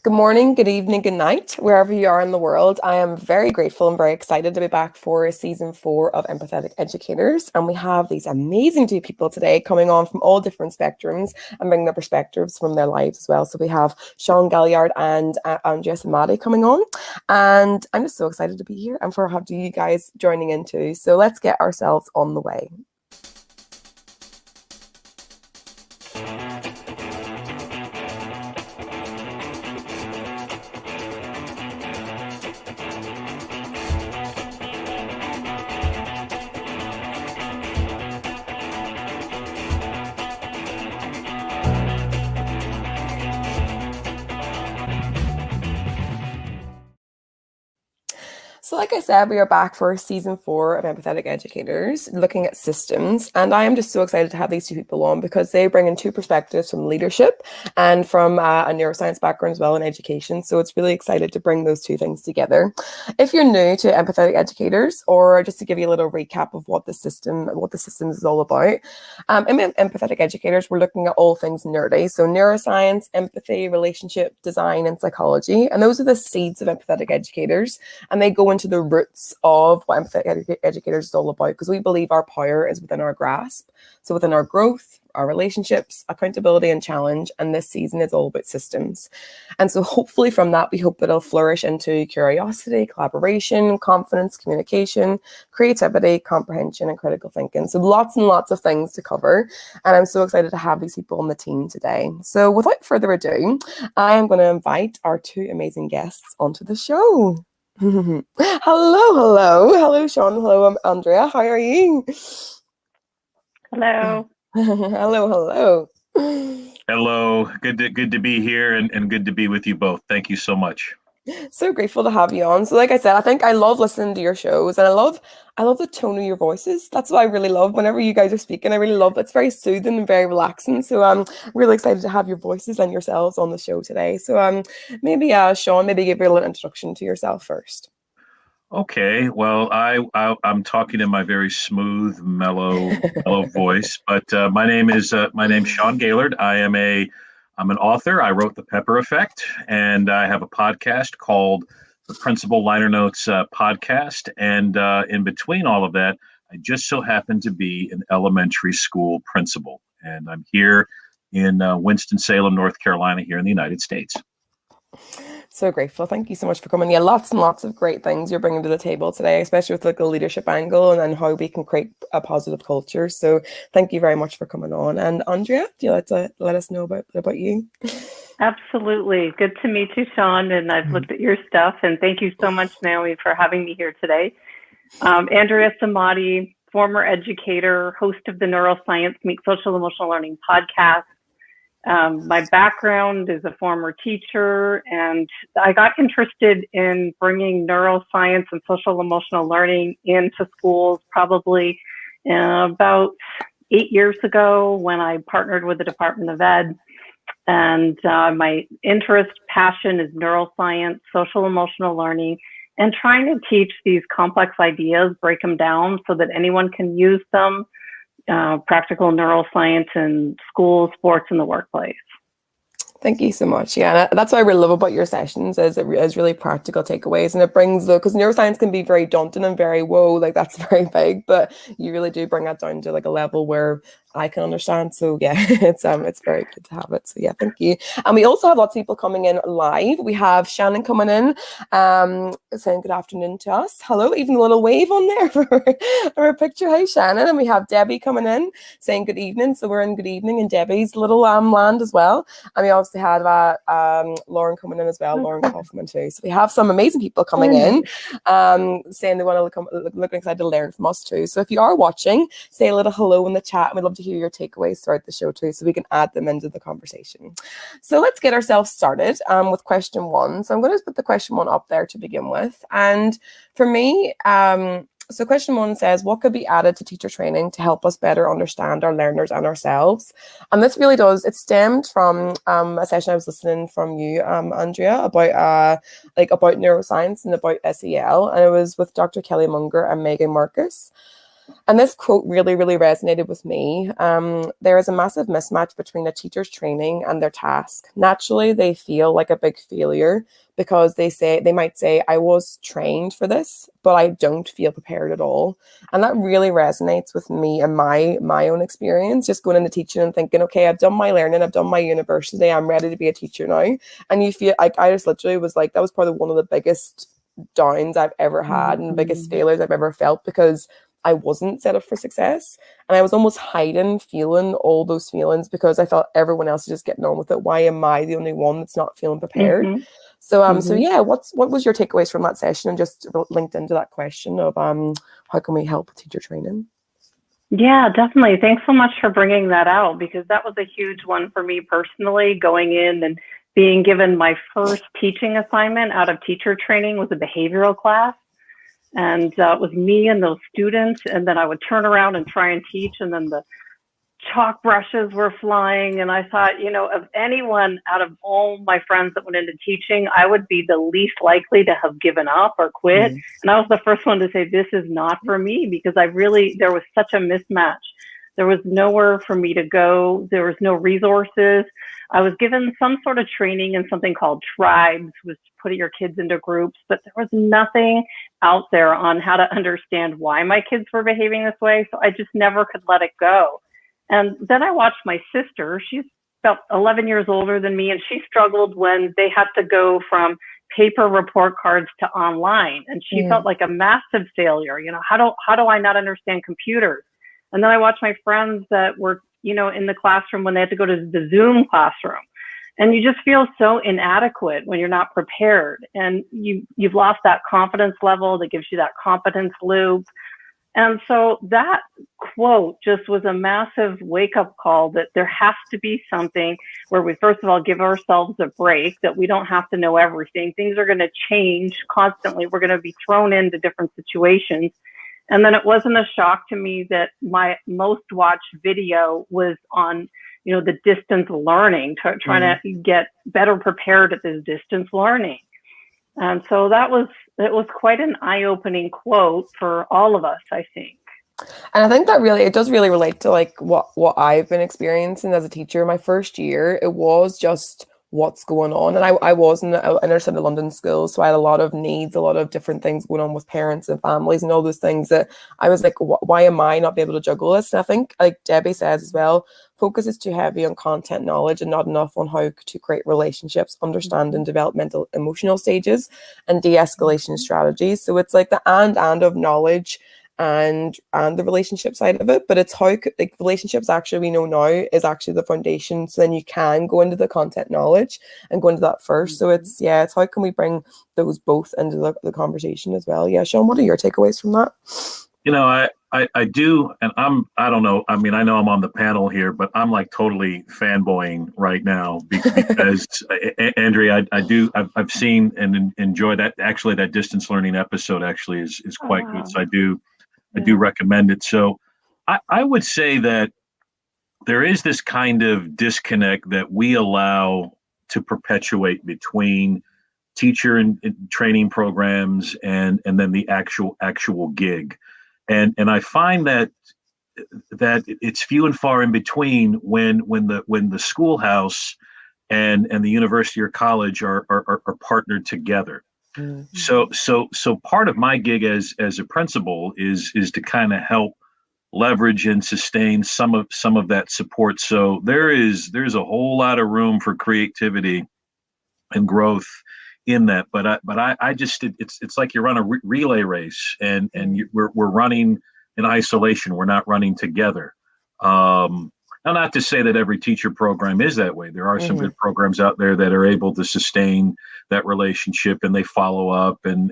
Good morning, good evening, good night, wherever you are in the world. I am very grateful and very excited to be back for season 4 of Empathetic Educators. And we have these amazing two people today coming on from all different spectrums and bringing their perspectives from their lives as well. So we have Sean Gaillard and Andrea Samadi coming on. And I'm just so excited to be here and for having you guys joining in too. So let's get ourselves on the way. So like I said, we are back for season 4 of Empathetic Educators, looking at systems. And I am just so excited to have these two people on because they bring in two perspectives from leadership and from a neuroscience background as well in education. So it's really excited to bring those two things together. If you're new to Empathetic Educators, or just to give you a little recap of what the system is all about, in Empathetic Educators, we're looking at all things nerdy. So neuroscience, empathy, relationship, design, and psychology. And those are the seeds of Empathetic Educators. And they go into the roots of what Empathetic Educators is all about, because we believe our power is within our grasp. So within our growth, our relationships, accountability, and challenge. And this season is all about systems. And so hopefully from that, we hope that it'll flourish into curiosity, collaboration, confidence, communication, creativity, comprehension, and critical thinking. So lots and lots of things to cover. And I'm so excited to have these people on the team today. So without further ado, I am going to invite our two amazing guests onto the show. Hello, Sean. Hello, Andrea. How are you? Hello. Hello. Hello. Good to be here and good to be with you both. Thank you so much. So grateful to have you on. So like I said, I think I love listening to your shows, and I love the tone of your voices. That's what I really love. Whenever you guys are speaking, I really love it. It's very soothing and very relaxing. So I'm really excited to have your voices and yourselves on the show today. So maybe Sean, maybe give you a little introduction to yourself first. Okay. Well, I'm talking in my very smooth, mellow voice, but my name's Sean Gaillard. I'm an author. I wrote The Pepper Effect, and I have a podcast called the Principal Liner Notes Podcast. And in between all of that, I just so happen to be an elementary school principal, and I'm here in Winston-Salem, North Carolina, here in the United States. So grateful. Thank you so much for coming. Yeah, lots and lots of great things you're bringing to the table today, especially with like the leadership angle and then how we can create a positive culture. So thank you very much for coming on. And Andrea, do you like to let us know about you? Absolutely. Good to meet you, Sean. And I've looked at your stuff. And thank you so much, Naomi, for having me here today. Andrea Samadi, former educator, host of the Neuroscience Meet Social Emotional Learning podcast. My background is a former teacher, and I got interested in bringing neuroscience and social emotional learning into schools probably about 8 years ago when I partnered with the Department of Ed. And my passion is neuroscience, social emotional learning, and trying to teach these complex ideas, break them down so that anyone can use them. Practical neuroscience in schools, sports, and the workplace. Thank you so much. Yeah, that's what I really love about your sessions is it is really practical takeaways, and it brings because neuroscience can be very daunting and very whoa, like that's very big, but you really do bring that down to like a level where I can understand. So yeah, it's very good to have it. So yeah, thank you. And we also have lots of people coming in live. We have Shannon coming in, saying good afternoon to us. Hello, even a little wave on there for a picture. Hey Shannon. And we have Debbie coming in saying good evening. So we're in good evening in Debbie's little land as well. And we obviously had Lauren coming in as well, Lauren Kaufman too. So we have some amazing people coming in, saying they want to look excited to learn from us too. So if you are watching, say a little hello in the chat, and we'd love to hear your takeaways throughout the show too, so we can add them into the conversation. So let's get ourselves started with question 1. So I'm going to put the question 1 up there to begin with. And for me, so question 1 says, what could be added to teacher training to help us better understand our learners and ourselves? And this really it stemmed from a session I was listening from you, Andrea, about neuroscience and about SEL. And it was with Dr. Kelly Munger and Megan Marcus. And this quote really, really resonated with me. There is a massive mismatch between a teacher's training and their task. Naturally, they feel like a big failure because they might say, I was trained for this, but I don't feel prepared at all. And that really resonates with me and my own experience, just going into teaching and thinking, okay, I've done my learning, I've done my university, I'm ready to be a teacher now. And you feel like I just literally was like, that was probably one of the biggest downs I've ever had and the biggest failures I've ever felt, because I wasn't set up for success, and I was almost hiding feeling all those feelings because I felt everyone else is just getting on with it. Why am I the only one that's not feeling prepared? So yeah, what was your takeaways from that session, and just linked into that question of how can we help with teacher training? Yeah, definitely. Thanks so much for bringing that out, because that was a huge one for me personally, going in and being given my first teaching assignment out of teacher training was a behavioral class. And it was me and those students, and then I would turn around and try and teach, and then the chalk brushes were flying. And I thought, you know, of anyone out of all my friends that went into teaching, I would be the least likely to have given up or quit. And I was the first one to say, this is not for me, because there was such a mismatch. There was nowhere for me to go. There was no resources. I was given some sort of training in something called tribes, was putting your kids into groups, but there was nothing out there on how to understand why my kids were behaving this way. So I just never could let it go. And then I watched my sister. She's about 11 years older than me, and she struggled when they had to go from paper report cards to online. And she felt like a massive failure. You know, how do I not understand computers? And then I watched my friends that were, you know, in the classroom when they had to go to the Zoom classroom. And you just feel so inadequate when you're not prepared. And you've lost that confidence level that gives you that competence loop. And so that quote just was a massive wake-up call that there has to be something where we, first of all, give ourselves a break, that we don't have to know everything. Things are going to change constantly. We're going to be thrown into different situations. And then it wasn't a shock to me that my most watched video was on, you know, the distance learning, trying to get better prepared at this distance learning. And so it was quite an eye-opening quote for all of us, I think. And I think that it does really relate to like what I've been experiencing as a teacher. My first year, it was just what's going on. And I was in inner city London school, so I had a lot of needs, a lot of different things going on with parents and families and all those things that I was like, why am I not be able to juggle this? And I think, like Debbie says as well, focus is too heavy on content knowledge and not enough on how to create relationships, understand and developmental emotional stages, and de-escalation strategies. So it's like the and of knowledge and the relationship side of it, but it's how like relationships actually we know now is actually the foundation, so then you can go into the content knowledge and go into that first. So it's how can we bring those both into the conversation as well? Yeah, Sean, what are your takeaways from that? You know, I do, and I don't know, I mean, I know I'm on the panel here, but I'm like totally fanboying right now because Andrea, I've seen and enjoyed that. Actually, that distance learning episode actually is quite good. So I do recommend it. So I would say that there is this kind of disconnect that we allow to perpetuate between teacher and training programs and then the actual gig. And I find that it's few and far in between when the schoolhouse and the university or college are partnered together. So part of my gig as a principal is to kind of help leverage and sustain some of that support. So there's a whole lot of room for creativity and growth in that. But I just it's like you run a relay race and we're running in isolation. We're not running together. Now, not to say that every teacher program is that way. There are some good programs out there that are able to sustain that relationship, and they follow up and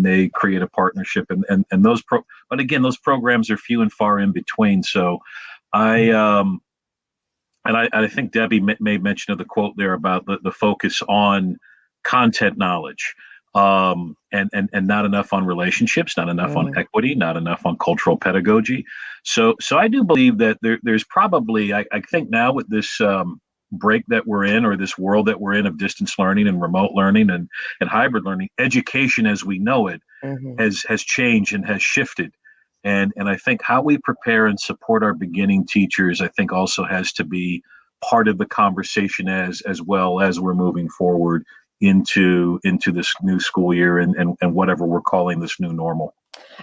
they create a partnership. And those but again, those programs are few and far in between. So I think Debbie made mention of the quote there about the focus on content knowledge. And not enough on relationships, not enough on equity, not enough on cultural pedagogy. So I do believe that there's probably, I think now with this break that we're in, or this world that we're in of distance learning and remote learning and hybrid learning, education as we know it has changed and has shifted. And I think how we prepare and support our beginning teachers, I think also has to be part of the conversation as well as we're moving forward into this new school year and whatever we're calling this new normal.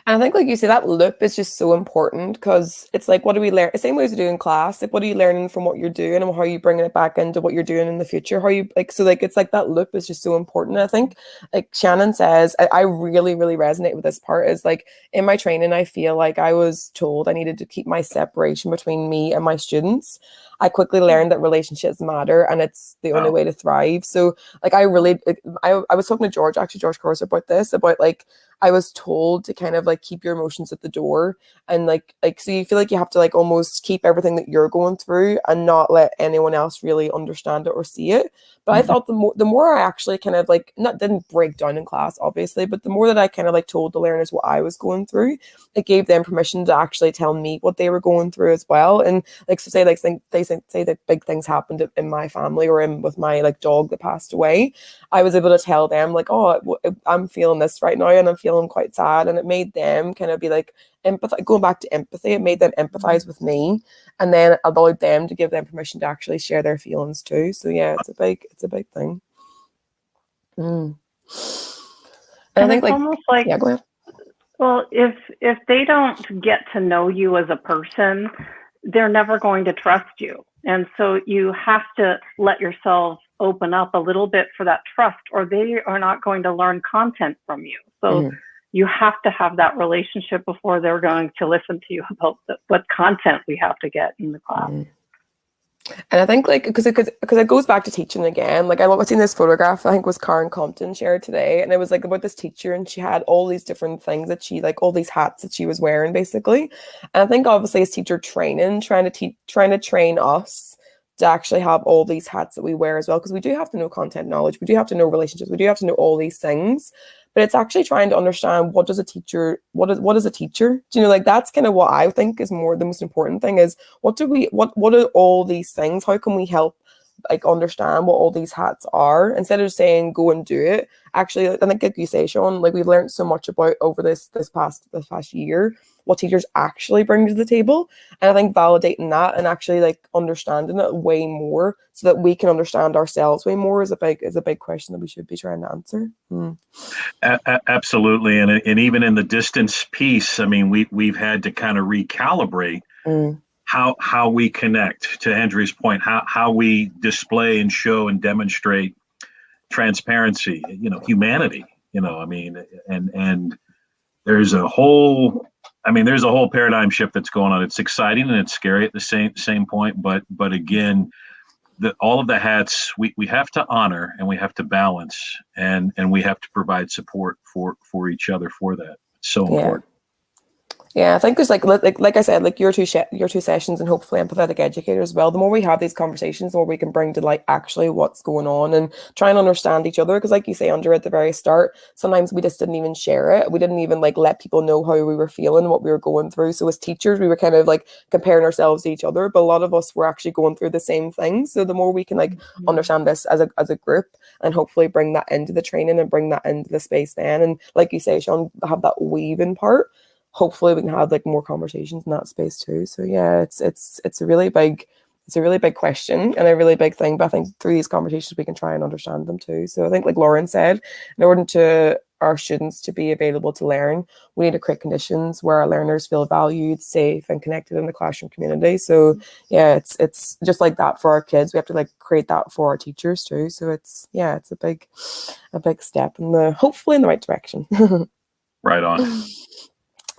And I think, like you say, that loop is just so important because it's like, what do we learn? The same way as we do in class. Like, what are you learning from what you're doing and how are you bringing it back into what you're doing in the future? How you like, so like, it's like that loop is just so important. I think, like Shannon says, I really, really resonate with this part is like in my training, I feel like I was told I needed to keep my separation between me and my students. I quickly learned that relationships matter and it's the only way to thrive. So like, I was talking to George Corser about this, about like, I was told to kind of like keep your emotions at the door and like so you feel like you have to like almost keep everything that you're going through and not let anyone else really understand it or see it. But I thought the more I actually kind of like didn't break down in class, obviously, but the more that I kind of like told the learners what I was going through, it gave them permission to actually tell me what they were going through as well. And like so say like they say that big things happened in my family or with my like dog that passed away. I was able to tell them like, oh, I'm feeling this right now and I'm feeling quite sad, and it made them kind of be like going back to empathy. It made them empathize with me, and then allowed them to give them permission to actually share their feelings too. So yeah, it's a big thing. And I think like almost like, yeah, go ahead. Well, if they don't get to know you as a person, they're never going to trust you. And so you have to let yourself open up a little bit for that trust, or they are not going to learn content from you. So you have to have that relationship before they're going to listen to you about what content we have to get in the class. And I think like because it goes back to teaching again. Like I seen this photograph, I think was Karen Compton shared today, and it was like about this teacher, and she had all these different things that she like all these hats that she was wearing basically. And I think obviously as teacher training, trying to train us to actually have all these hats that we wear as well, because we do have to know content knowledge, we do have to know relationships, we do have to know all these things. But it's actually trying to understand what is a teacher. Do you know, like that's kind of what I think is more the most important thing is what are all these things? How can we help like understand what all these hats are instead of saying go and do it? Actually, I think like you say, Sean, like we've learned so much about over this past year what teachers actually bring to the table, and I think validating that and actually like understanding it way more so that we can understand ourselves way more is a big question that we should be trying to answer. Absolutely, and even in the distance piece, I mean, we've had to kind of recalibrate how we connect. To Andrea's point, how we display and show and demonstrate transparency, humanity. I mean, and there's a whole paradigm shift that's going on. It's exciting and it's scary at the same point, but again, all of the hats we have to honor and we have to balance and we have to provide support for each other for that. It's so important. Yeah, I think there's like I said, like your two sessions and hopefully empathetic educators as well. The more we have these conversations, the more we can bring to like actually what's going on and try and understand each other. Because like you say, Andrea, at the very start, sometimes we just didn't even share it. We didn't even like let people know how we were feeling, what we were going through. So as teachers, we were kind of like comparing ourselves to each other, but a lot of us were actually going through the same thing. So the more we can like understand this as a group and hopefully bring that into the training and bring that into the space then. And like you say, Sean, have that weaving part. Hopefully we can have like more conversations in that space too. So yeah, it's a really big question and a really big thing, but I think through these conversations we can try and understand them too. So I think like Lauren said, in order to our students to be available to learn, we need to create conditions where our learners feel valued, safe and connected in the classroom community. So yeah, it's just like that for our kids. We have to like create that for our teachers too. So it's a big step hopefully in the right direction. Right on.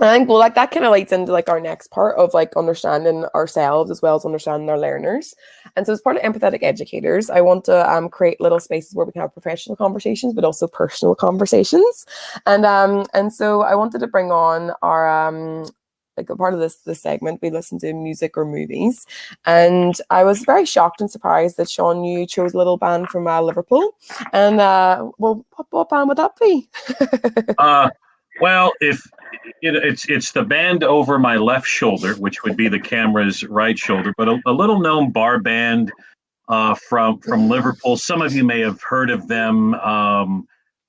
I think like that kind of leads into like our next part of like understanding ourselves as well as understanding our learners. And so as part of empathetic educators, I want to create little spaces where we can have professional conversations, but also personal conversations. And so I wanted to bring on our like a part of this segment, we listen to music or movies. And I was very shocked and surprised that Sean, you chose a little band from Liverpool. And well, what band would that be? Well, if it's the band over my left shoulder, which would be the camera's right shoulder, but a little known bar band from Liverpool. Some of you may have heard of them.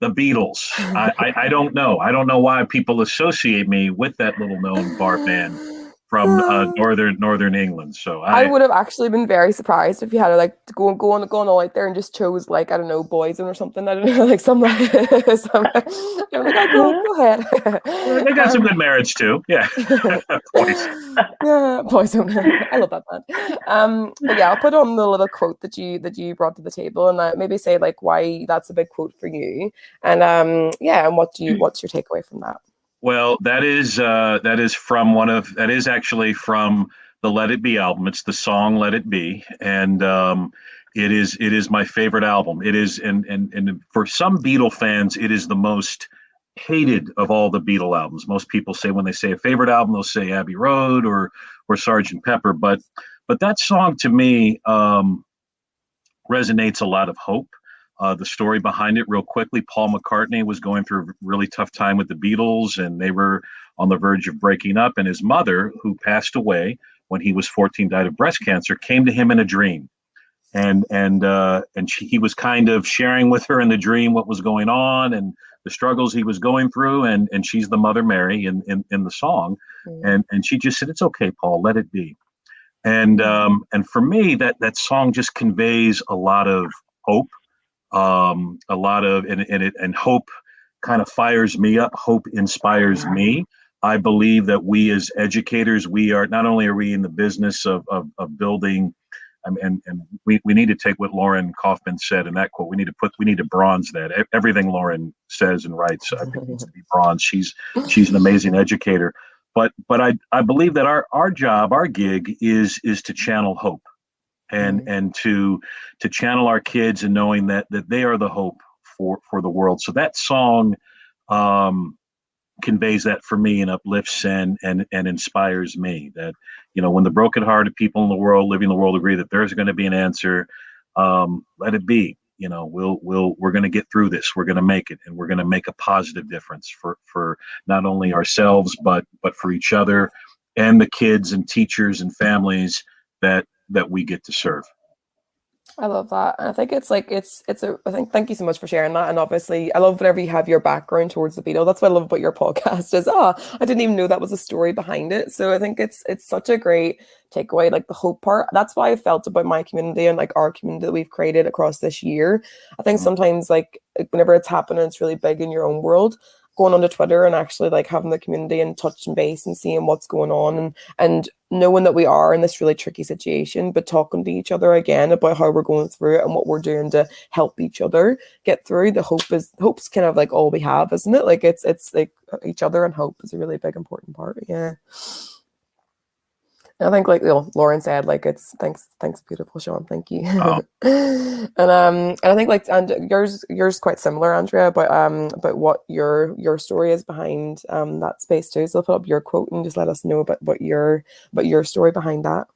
The Beatles. I don't know. I don't know why people associate me with that little known bar band from northern England. So I would have actually been very surprised if you had like to go on all out there and just chose like, I don't know, Boyzone or something. I don't know, like some I'm like, oh, go ahead. They got some good marriage too. Yeah. Boys. Yeah, Boyzone. I love that band. But yeah, I'll put on the little quote that you brought to the table, and maybe say like why that's a big quote for you, and yeah, and what's your takeaway from that? Well, that is actually from the Let It Be album. It's the song Let It Be, and it is my favorite album. It is, and for some Beatle fans, it is the most hated of all the Beatle albums. Most people say, when they say a favorite album, they'll say Abbey Road or Sgt. Pepper, but that song to me resonates a lot of hope. The story behind it, real quickly, Paul McCartney was going through a really tough time with the Beatles, and they were on the verge of breaking up. And his mother, who passed away when he was 14, died of breast cancer, came to him in a dream, and he was kind of sharing with her in the dream what was going on and the struggles he was going through. And she's the Mother Mary in the song, and she just said, "It's okay, Paul, let it be." And for me, that song just conveys a lot of hope. A lot of and hope kind of fires me up. Hope inspires me. I believe that we as educators, we are not only are we in the business of building, and we need to take what Lauren Kaufman said in that quote. We need to bronze that. Everything Lauren says and writes, I think, needs to be bronze. She's an amazing educator. But I believe that our job, our gig is to channel hope. And to channel our kids, and knowing that they are the hope for the world. So that song conveys that for me, and uplifts and inspires me. That, when the brokenhearted people in the world, living in the world, agree that there's going to be an answer, let it be. We're going to get through this. We're going to make it, and we're going to make a positive difference for not only ourselves but for each other and the kids and teachers and families that we get to serve. I love that. And I think it's like, I think, thank you so much for sharing that. And obviously I love whenever you have your background towards the Beatles. That's what I love about your podcast is, I didn't even know that was a story behind it. So I think it's such a great takeaway, like the hope part. That's why I felt about my community and like our community that we've created across this year. I think sometimes like whenever it's happening, it's really big in your own world, going onto Twitter and actually like having the community and touching base and seeing what's going on, and knowing that we are in this really tricky situation, but talking to each other again about how we're going through it and what we're doing to help each other get through. The hope's kind of like all we have, isn't it? Like it's like each other, and hope is a really big important part. Yeah. And I think, like Lauren said, like it's thanks, beautiful Sean, thank you. And I think like, and yours quite similar, Andrea, about what your story is behind that space too. So I'll put up your quote and just let us know about your story behind that.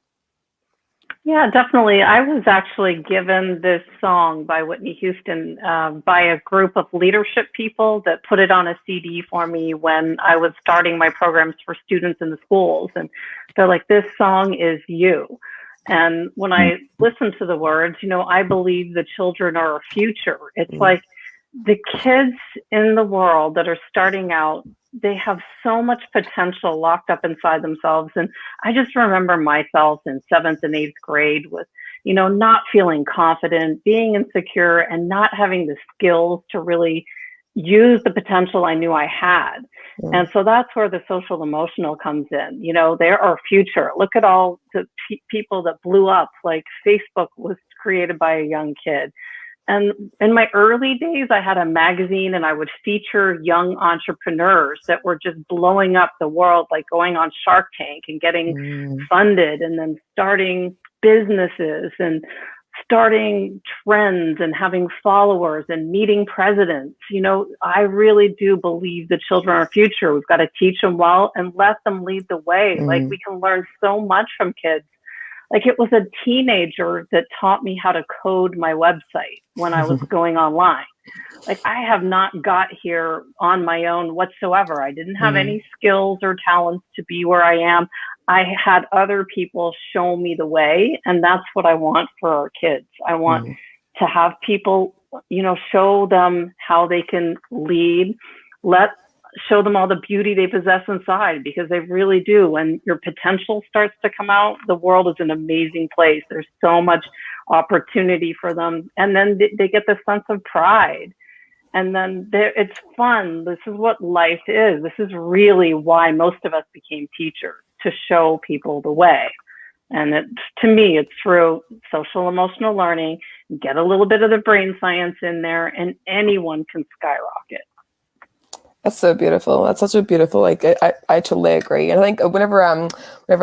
Yeah, definitely. I was actually given this song by Whitney Houston by a group of leadership people that put it on a CD for me when I was starting my programs for students in the schools. And they're like, "This song is you." And when I listen to the words, I believe the children are our future. It's like the kids in the world that are starting out, they have so much potential locked up inside themselves. And I just remember myself in 7th and 8th grade with, not feeling confident, being insecure, and not having the skills to really use the potential I knew I had. And so that's where the social emotional comes in. They're our future. Look at all the people that blew up, like Facebook was created by a young kid. And in my early days, I had a magazine and I would feature young entrepreneurs that were just blowing up the world, like going on Shark Tank and getting funded, and then starting businesses and starting trends and having followers and meeting presidents. I really do believe the children are our future. We've got to teach them well and let them lead the way. Like, we can learn so much from kids. Like, it was a teenager that taught me how to code my website when I was going online. Like, I have not got here on my own whatsoever. I didn't have any skills or talents to be where I am. I had other people show me the way, and that's what I want for our kids. I want to have people show them how they can lead, show them all the beauty they possess inside, because they really do. When your potential starts to come out, the world is an amazing place. There's so much opportunity for them. And then they get this sense of pride. And then it's fun. This is what life is. This is really why most of us became teachers, to show people the way. And to me, it's through social emotional learning, get a little bit of the brain science in there, and anyone can skyrocket. That's so beautiful. That's such a beautiful, like, I totally agree. And I think whenever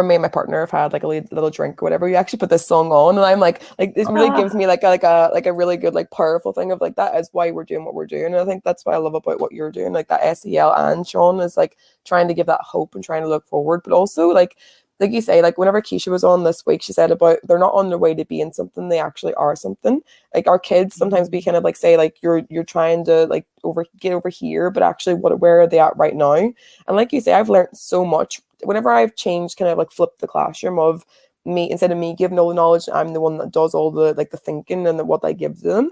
me and my partner have had like a little drink or whatever, we actually put this song on, and I'm like it really gives me like a really good, like, powerful thing of like, that is why we're doing what we're doing. And I think that's what I love about what you're doing, like that SEL and Sean is like trying to give that hope and trying to look forward, but also like you say, like whenever Keisha was on this week, she said about they're not on their way to being something, they actually are something. Like our kids, sometimes we kind of like say like you're trying to like get over here, but actually where are they at right now? And like you say, I've learned so much whenever I've changed, kind of like flipped the classroom of me, instead of me giving all the knowledge, I'm the one that does all the like the thinking and what I give to them.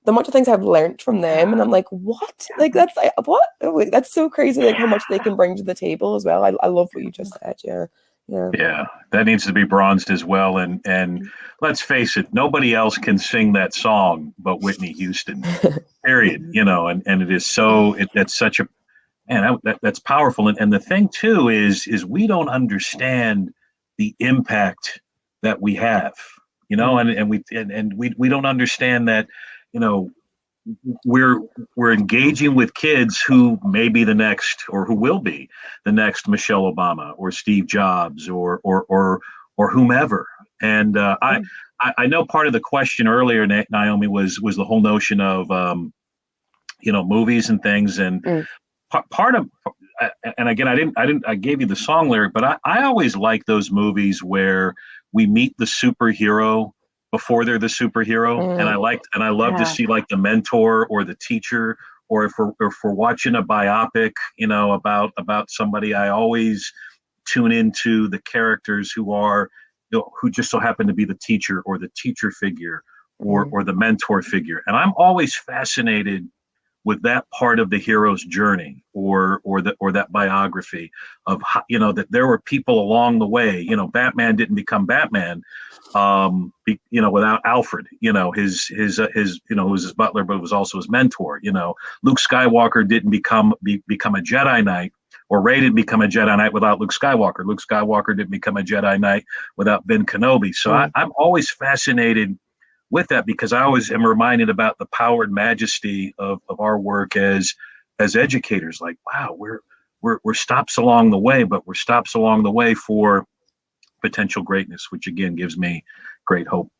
The much of things I've learned from them, and I'm like, what? Like that's like, what? Oh, that's so crazy! Like how much they can bring to the table as well. I love what you just said. Yeah. Yeah, that needs to be bronzed as well. And let's face it, nobody else can sing that song but Whitney Houston. Period. And it is so. That's such a man. That's powerful. And the thing too is we don't understand the impact that we have. And we don't understand that. We're engaging with kids who may be the next, or who will be the next Michelle Obama or Steve Jobs or whomever. And I know part of the question earlier, Naomi, was the whole notion of movies and things, and part of, and again, I gave you the song lyric, but I always like those movies where we meet the superhero before they're the superhero. And I love to see like the mentor or the teacher, or if we're watching a biopic, about somebody, I always tune into the characters who just so happen to be the teacher or the teacher figure or the mentor figure. And I'm always fascinated with that part of the hero's journey or that biography of how, that there were people along the way. Batman didn't become Batman without Alfred, his who was his butler, but was also his mentor. Luke Skywalker didn't become a Jedi Knight, or Rey didn't become a Jedi Knight without Luke Skywalker. Luke Skywalker didn't become a Jedi Knight without Ben Kenobi. So I'm always fascinated with that, because I always am reminded about the power and majesty of our work as educators. Like, wow, we're stops along the way, but we're stops along the way for potential greatness, which again gives me great hope.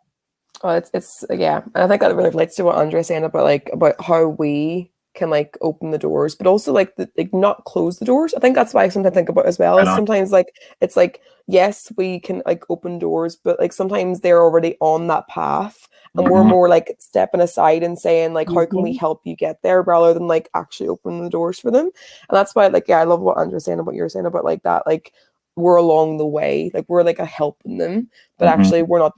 Well, it's yeah, and I think that really relates to what Andrea's saying about how we can like open the doors, but also like not close the doors. I think that's why I sometimes think about as well. Right, sometimes like it's like, yes, we can like open doors, but like sometimes they're already on that path, and we're more like stepping aside and saying like, how can we help you get there, rather than like actually opening the doors for them. And that's why like, yeah, I love what Andrea's saying about, you're saying about like that, like we're along the way, like we're like a helping them, but actually we're not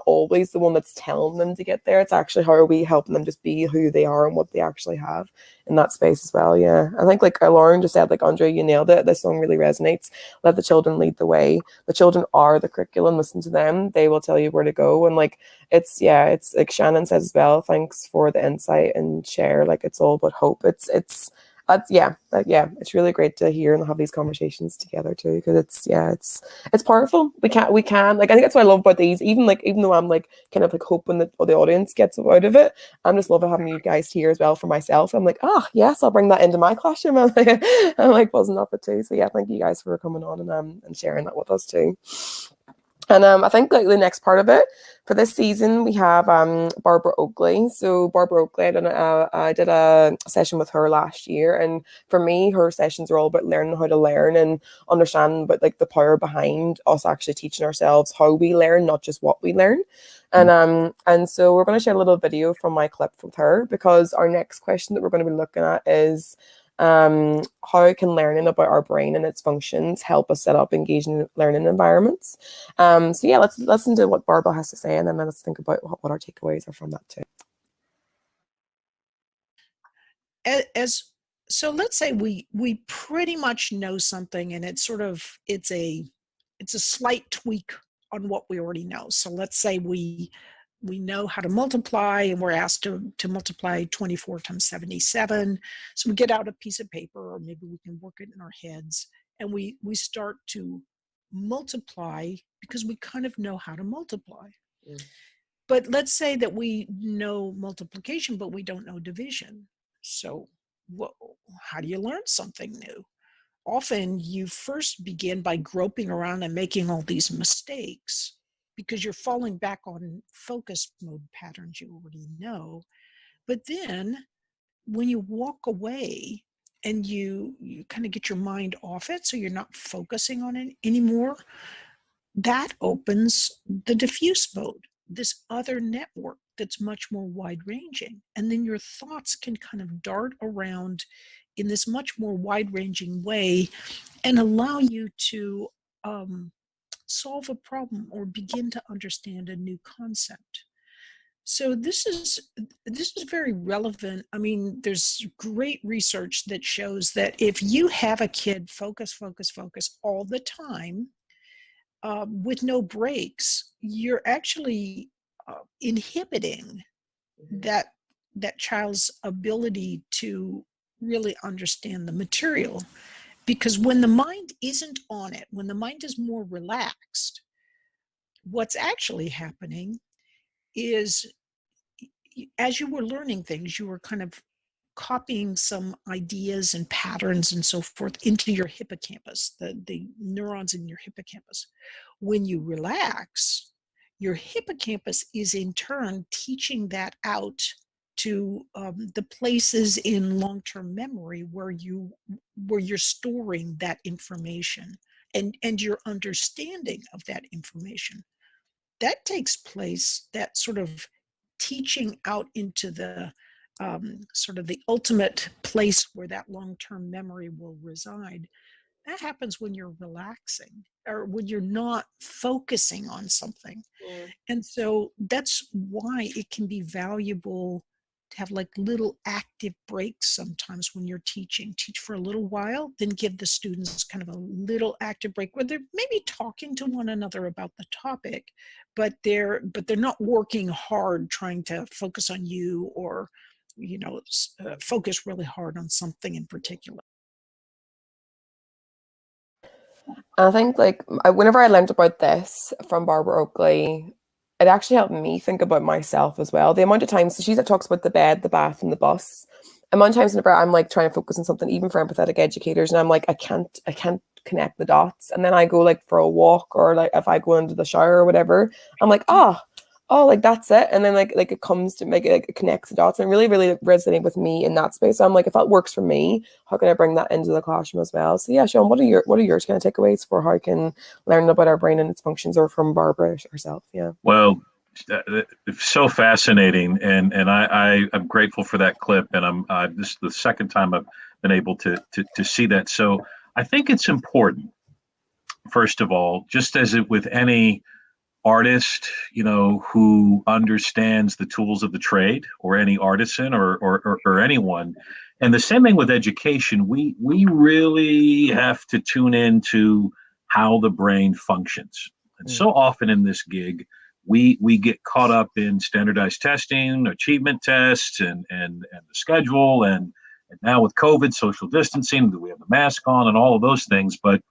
always the one that's telling them to get there. It's actually how are we helping them just be who they are and what they actually have in that space as well. Yeah, I think like Lauren just said, like, Andrea, you nailed it. This song really resonates. Let the children lead the way. The children are the curriculum. Listen to them. They will tell you where to go. And like it's like Shannon says as well, thanks for the insight and share. Like it's all about hope. It's really great to hear and have these conversations together too, because it's powerful. We can like, I think that's what I love about these, even though I'm like kind of like hoping that the audience gets out of it, I'm just loving having you guys here as well for myself. I'm like, yes, I'll bring that into my classroom. I'm like buzzing off it too. So yeah, thank you guys for coming on and sharing that with us too. And I think like the next part of it for this season, we have Barbara Oakley. So Barbara Oakley, I did a session with her last year, and for me, her sessions are all about learning how to learn and understand, but like the power behind us actually teaching ourselves how we learn, not just what we learn. And so we're going to share a little video from my clip with her, because our next question that we're going to be looking at is, how can learning about our brain and its functions help us set up engaging learning environments? So yeah, let's listen to what Barbara has to say, and then let's think about what our takeaways are from that too. as so let's say we pretty much know something, and it's a slight tweak on what we already know. So let's say we know how to multiply, and we're asked to multiply 24 times 77. So we get out a piece of paper, or maybe we can work it in our heads, and we start to multiply because we kind of know how to multiply. Mm. But let's say that we know multiplication, but we don't know division. So how do you learn something new? Often you first begin by groping around and making all these mistakes because you're falling back on focus mode patterns you already know. But then when you walk away and you kind of get your mind off it, so you're not focusing on it anymore, that opens the diffuse mode, this other network that's much more wide ranging. And then your thoughts can kind of dart around in this much more wide ranging way and allow you to solve a problem or begin to understand a new concept. So this is very relevant. I mean, there's great research that shows that if you have a kid focus all the time, with no breaks, you're actually inhibiting that child's ability to really understand the material. Because when the mind isn't on it, when the mind is more relaxed, what's actually happening is, as you were learning things, you were kind of copying some ideas and patterns and so forth into your hippocampus, the neurons in your hippocampus. When you relax, your hippocampus is in turn teaching that out to the places in long-term memory where you're storing that information and your understanding of that information. That takes place, that sort of teaching out into the sort of the ultimate place where that long-term memory will reside. That happens when you're relaxing or when you're not focusing on something. Mm. And so that's why it can be valuable to have like little active breaks sometimes when you're teaching. Teach for a little while, then give the students kind of a little active break where they're maybe talking to one another about the topic, but they're not working hard trying to focus on you or focus really hard on something in particular. I think whenever I learned about this from Barbara Oakley, it actually helped me think about myself as well. The amount of times, so she talks about the bed, the bath, and the bus. The amount of times whenever I'm like trying to focus on something, even for empathetic educators, and I'm like, I can't connect the dots. And then I go like for a walk, or like if I go into the shower or whatever, I'm like, oh, like that's it. And then like it comes to make it, like, it connects the dots, and really, really resonated with me in that space. So I'm like, if that works for me, how can I bring that into the classroom as well? So yeah, Sean, what are your kind of takeaways for how I can learn about our brain and its functions, or from Barbara herself? Yeah. Well, it's so fascinating, and I'm grateful for that clip. And this is the second time I've been able to see that. So I think it's important, first of all, just as it with any artist, who understands the tools of the trade, or any artisan or anyone. And the same thing with education. We really have to tune into how the brain functions. And so often in this gig, we get caught up in standardized testing, achievement tests, and the schedule, and now with COVID, social distancing, we have the mask on and all of those things. But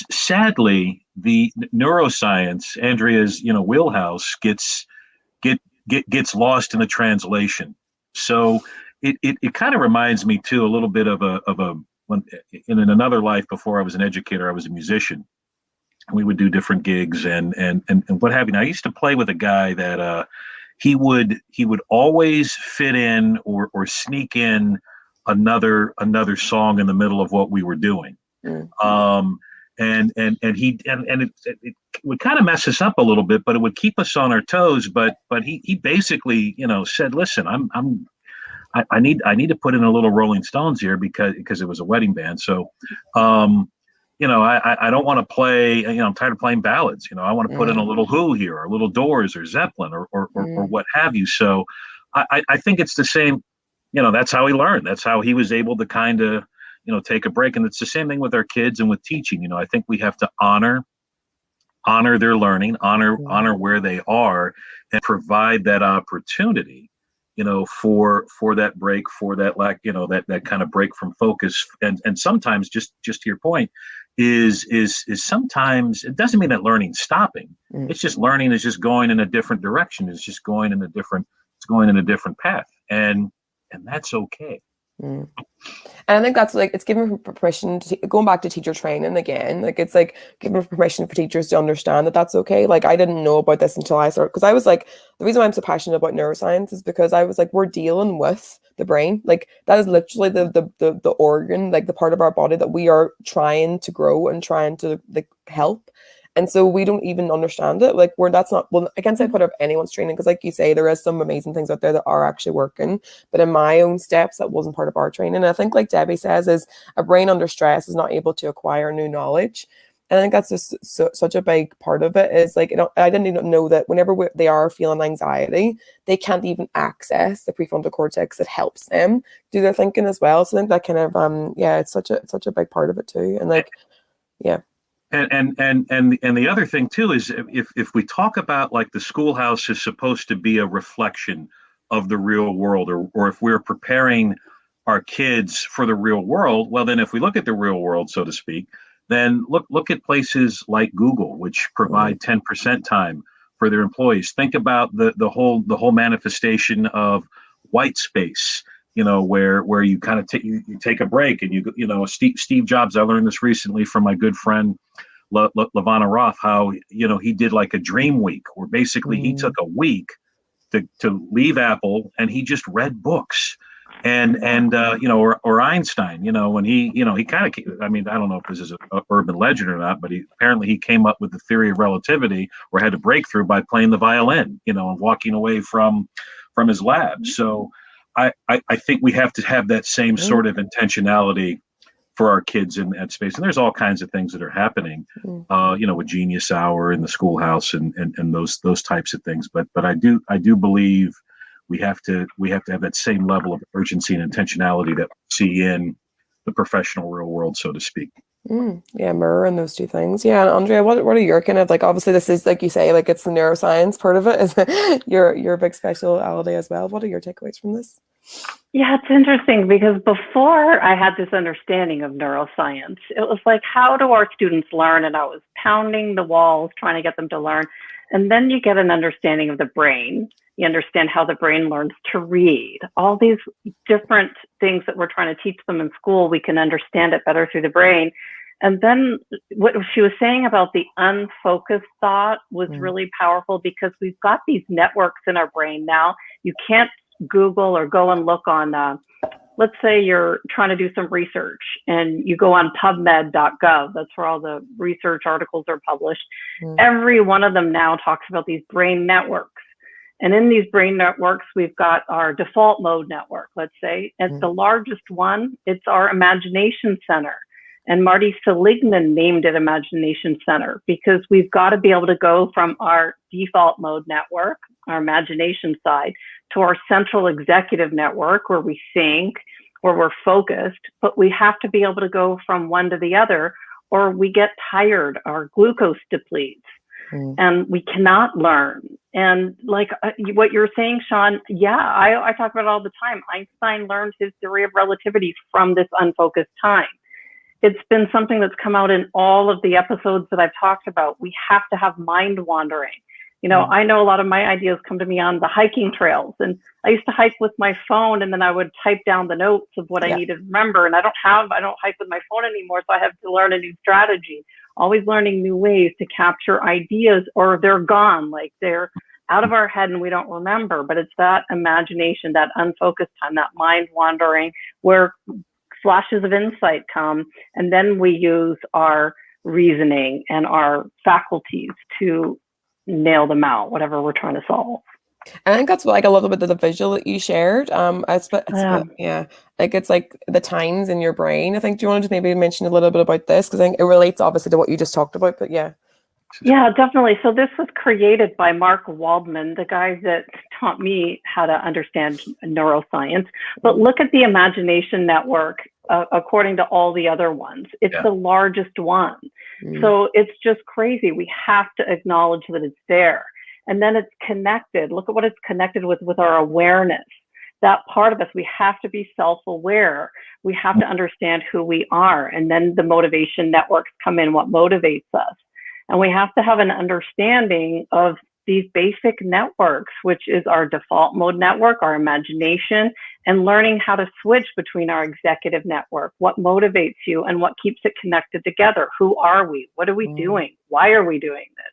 sadly, the neuroscience, Andrea's wheelhouse, gets lost in the translation. So it kind of reminds me too a little bit of a when in another life before I was an educator, I was a musician. We would do different gigs and what have you. Now, I used to play with a guy that he would always fit in or sneak in another song in the middle of what we were doing. Mm-hmm. And it would kind of mess us up a little bit, but it would keep us on our toes. But he basically, said, listen, I need to put in a little Rolling Stones here because it was a wedding band. So, I don't want to play, I'm tired of playing ballads. I want to put in a little Who here, or a little Doors, or Zeppelin, or what have you. So I think it's the same that's how he learned. That's how he was able to kind of, take a break. And it's the same thing with our kids and with teaching. I think we have to honor their learning, honor where they are, and provide that opportunity, for that break, for that that kind of break from focus. And sometimes, just to your point, is sometimes it doesn't mean that learning's stopping. It's just learning is just going in a different direction. It's just going in a different path, and that's okay. And I think that's it's giving permission to going back to teacher training again. It's giving permission for teachers to understand that that's okay. I didn't know about this until I started, because I was the reason why I'm so passionate about neuroscience is because I was we're dealing with the brain. That is literally the organ, the part of our body that we are trying to grow and trying to help. And so we don't even understand it. That's not, well, I can't say part of anyone's training, because you say, there is some amazing things out there that are actually working. But in my own steps, that wasn't part of our training. And I think, like Debbie says, is a brain under stress is not able to acquire new knowledge. And I think that's just such a big part of it is I didn't even know that whenever they are feeling anxiety, they can't even access the prefrontal cortex that helps them do their thinking as well. So I think that kind of, it's such a big part of it too. And yeah. And the other thing too is if we talk about the schoolhouse is supposed to be a reflection of the real world, or if we're preparing our kids for the real world, well, then if we look at the real world, so to speak, then look at places like Google, which provide 10% time for their employees. Think about the whole manifestation of white space. Where you kind of you take a break, and Steve Jobs. I learned this recently from my good friend Levana Roth, how he did a dream week, where basically he took a week to leave Apple, and he just read books, or Einstein, when he kind of, I don't know if this is a urban legend or not, but he came up with the theory of relativity, or had a breakthrough by playing the violin, and walking away from his lab. So I think we have to have that same sort of intentionality for our kids in that space. And there's all kinds of things that are happening, with Genius Hour in the schoolhouse and those types of things. But I do believe we have to have that same level of urgency and intentionality that we see in the professional real world, so to speak. Yeah, mirror and those two things. Yeah, and Andrea, what are your kind of obviously this is you say it's the neuroscience part of it, is your big specialty as well. What are your takeaways from this? Yeah, it's interesting because before I had this understanding of neuroscience, it was how do our students learn? And I was pounding the walls trying to get them to learn. And then you get an understanding of the brain. You understand how the brain learns to read. All these different things that we're trying to teach them in school, we can understand it better through the brain. And then what she was saying about the unfocused thought was really powerful, because we've got these networks in our brain now. You can't Google or go and look on, let's say you're trying to do some research and you go on pubmed.gov. That's where all the research articles are published. Every one of them now talks about these brain networks. And in these brain networks, we've got our default mode network, let's say. It's the largest one. It's our imagination center. And Marty Seligman named it Imagination Center, because we've got to be able to go from our default mode network, our imagination side, to our central executive network, where we think, where we're focused, but we have to be able to go from one to the other, or we get tired, our glucose depletes, and we cannot learn. And what you're saying, Sean, I talk about it all the time. Einstein learned his theory of relativity from this unfocused time. It's been something that's come out in all of the episodes that I've talked about. We have to have mind wandering. I know a lot of my ideas come to me on the hiking trails, and I used to hike with my phone, and then I would type down the notes of what I needed to remember. And I don't hike with my phone anymore. So I have to learn a new strategy, always learning new ways to capture ideas, or they're gone, they're out of our head and we don't remember. But it's that imagination, that unfocused time, that mind wandering, where flashes of insight come, and then we use our reasoning and our faculties to nail them out, whatever we're trying to solve. I think that's a little bit of the visual that you shared. It's the times in your brain. I think, do you want to maybe mention a little bit about this? Because I think it relates obviously to what you just talked about, but yeah. Yeah, definitely. So this was created by Mark Waldman, the guy that taught me how to understand neuroscience. But look at the imagination network according to all the other ones. It's the largest one. So it's just crazy. We have to acknowledge that it's there. And then it's connected. Look at what it's connected with our awareness. That part of us, we have to be self-aware. We have to understand who we are. And then the motivation networks come in, what motivates us. And we have to have an understanding of these basic networks, which is our default mode network, our imagination, and learning how to switch between our executive network, what motivates you and what keeps it connected together. Who are we? What are we doing? Why are we doing this?